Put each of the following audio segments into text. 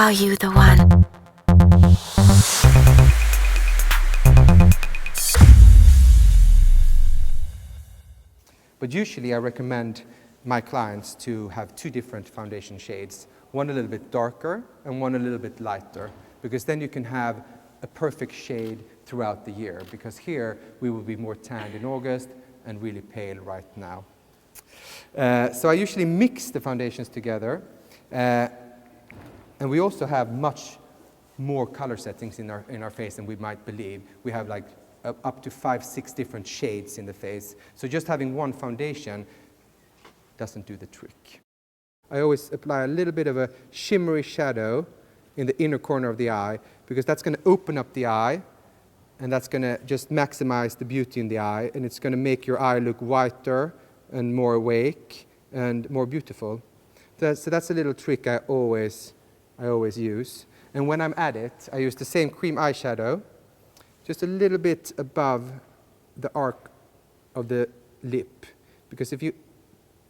Are you the one? But usually I recommend my clients to have two different foundation shades, one a little bit darker and one a little bit lighter, because then you can have a perfect shade throughout the year, because here we will be more tanned in August and really pale right now. So I usually mix the foundations together, and we also have much more color settings in our face than we might believe. We have like up to 5-6 different shades in the face. So just having one foundation doesn't do the trick. I always apply a little bit of a shimmery shadow in the inner corner of the eye, because that's going to open up the eye, and that's going to just maximize the beauty in the eye, and it's going to make your eye look whiter and more awake and more beautiful. So that's a little trick I always use. And when I'm at it, I use the same cream eyeshadow, just a little bit above the arc of the lip. Because if you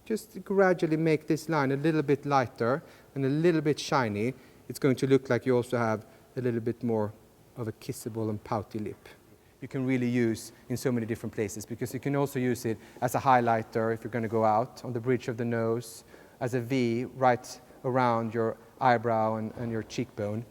just gradually make this line a little bit lighter and a little bit shiny, it's going to look like you also have a little bit more of a kissable and pouty lip. You can really use in so many different places, because you can also use it as a highlighter if you're going to go out, on the bridge of the nose, as a V right around your eyebrow and your cheekbone.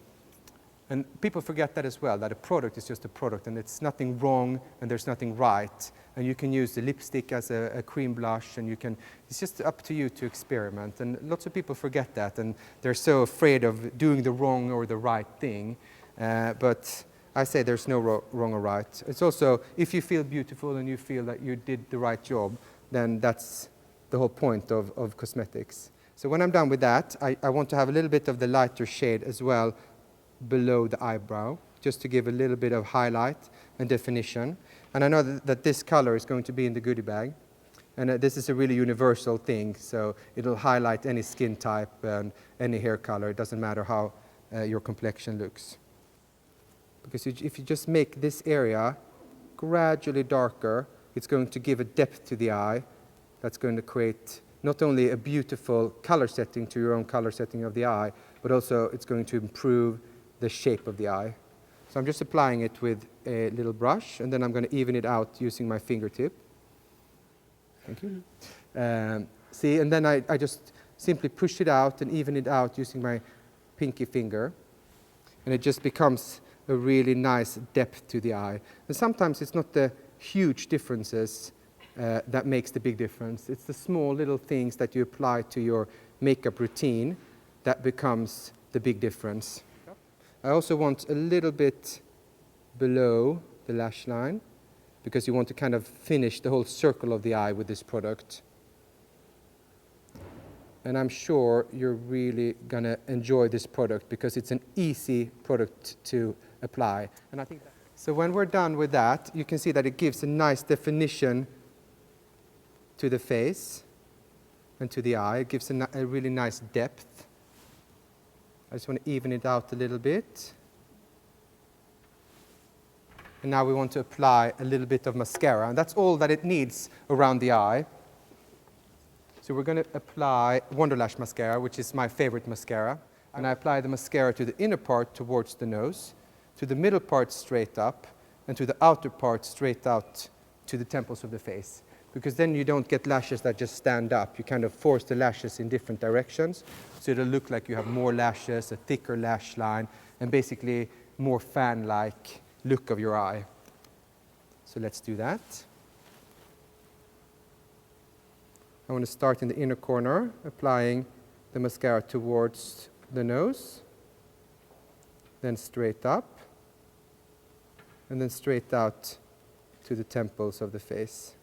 And people forget that as well, that a product is just a product, and it's nothing wrong and there's nothing right. And you can use the lipstick as a cream blush, and it's just up to you to experiment. And lots of people forget that, and they're so afraid of doing the wrong or the right thing. But I say there's no wrong or right. It's also, if you feel beautiful and you feel that you did the right job, then that's the whole point of cosmetics. So when I'm done with that, I want to have a little bit of the lighter shade as well below the eyebrow, just to give a little bit of highlight and definition. And I know that this color is going to be in the goodie bag. And this is a really universal thing, so it'll highlight any skin type and any hair color. It doesn't matter how your complexion looks. Because if you just make this area gradually darker, it's going to give a depth to the eye that's going to create not only a beautiful color setting to your own color setting of the eye, but also it's going to improve the shape of the eye. So I'm just applying it with a little brush, and then I'm going to even it out using my fingertip. Thank you. See, and then I just simply push it out and even it out using my pinky finger. And it just becomes a really nice depth to the eye. And sometimes it's not the huge differences that makes the big difference. It's the small little things that you apply to your makeup routine that becomes the big difference. I also want a little bit below the lash line, because you want to kind of finish the whole circle of the eye with this product. And I'm sure you're really going to enjoy this product, because it's an easy product to apply. And I think so when we're done with that, you can see that it gives a nice definition to the face and to the eye. It gives a really nice depth. I just want to even it out a little bit. And now we want to apply a little bit of mascara, and that's all that it needs around the eye. So we're going to apply Wonderlash mascara, which is my favorite mascara. And I apply the mascara to the inner part towards the nose, to the middle part straight up, and to the outer part straight out to the temples of the face. Because then you don't get lashes that just stand up. You kind of force the lashes in different directions. So it'll look like you have more lashes, a thicker lash line, and basically more fan-like look of your eye. So let's do that. I want to start in the inner corner, applying the mascara towards the nose, then straight up, and then straight out to the temples of the face.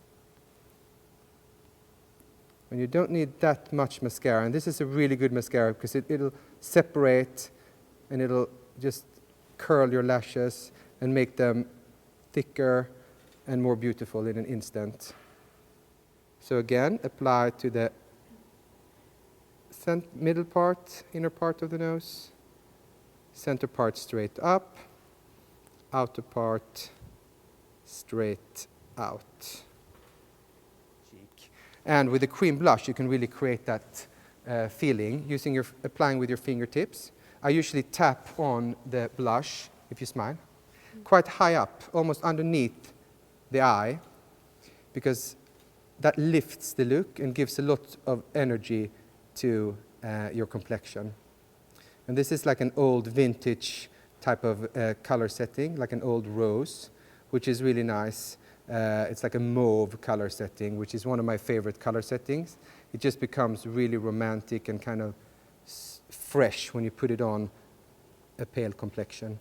And you don't need that much mascara, and this is a really good mascara because it'll separate and it'll just curl your lashes and make them thicker and more beautiful in an instant. So again, apply to the middle part, inner part of the nose, center part straight up, outer part straight out. Cheek. And with the cream blush, you can really create that feeling applying with your fingertips. I usually tap on the blush, if you smile, quite high up, almost underneath the eye, because that lifts the look and gives a lot of energy to your complexion. And this is like an old vintage type of color setting, like an old rose, which is really nice. It's like a mauve color setting, which is one of my favorite color settings. It just becomes really romantic and kind of fresh when you put it on a pale complexion.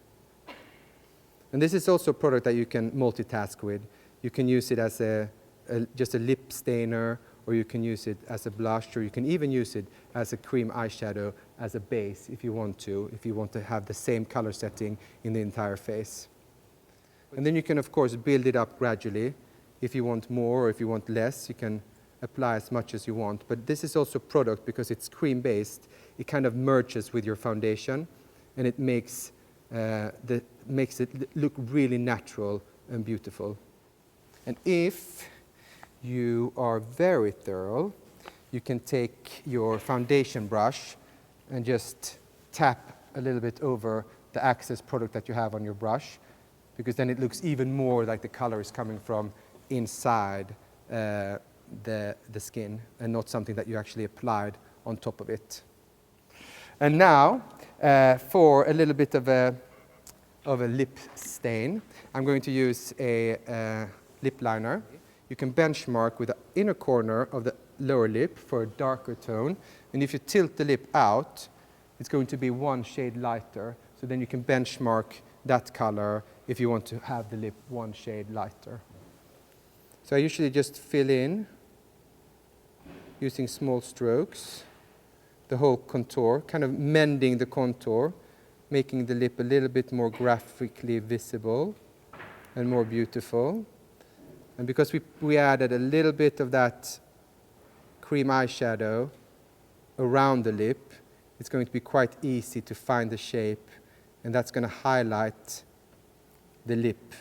And this is also a product that you can multitask with. You can use it as just a lip stainer, or you can use it as a blush, or you can even use it as a cream eyeshadow as a base if you want to have the same color setting in the entire face. And then you can, of course, build it up gradually. If you want more or if you want less, you can apply as much as you want. But this is also a product, because it's cream-based, it kind of merges with your foundation, and it makes it look really natural and beautiful. And if you are very thorough, you can take your foundation brush and just tap a little bit over the Access product that you have on your brush, because then it looks even more like the color is coming from inside the skin and not something that you actually applied on top of it. And now, for a little bit of a lip stain, I'm going to use a lip liner. You can benchmark with the inner corner of the lower lip for a darker tone. And if you tilt the lip out, it's going to be one shade lighter. So then you can benchmark that color if you want to have the lip one shade lighter. So I usually just fill in, using small strokes, the whole contour, kind of mending the contour, making the lip a little bit more graphically visible and more beautiful. And because we added a little bit of that cream eyeshadow around the lip, it's going to be quite easy to find the shape, and that's going to highlight the lip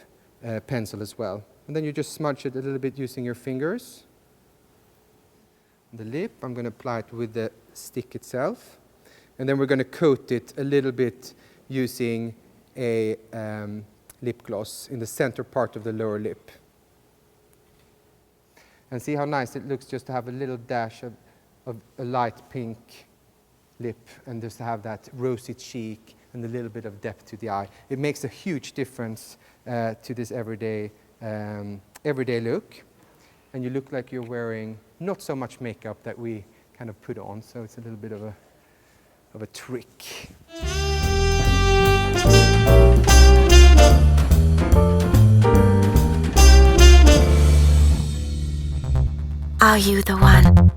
pencil as well. And then you just smudge it a little bit using your fingers. The lip, I'm going to apply it with the stick itself. And then we're going to coat it a little bit using a lip gloss in the center part of the lower lip. And see how nice it looks just to have a little dash of a light pink lip, and just to have that rosy cheek and a little bit of depth to the eye. It makes a huge difference to this everyday look. And you look like you're wearing not so much makeup that we kind of put on, so it's a little bit of a trick. Are you the one?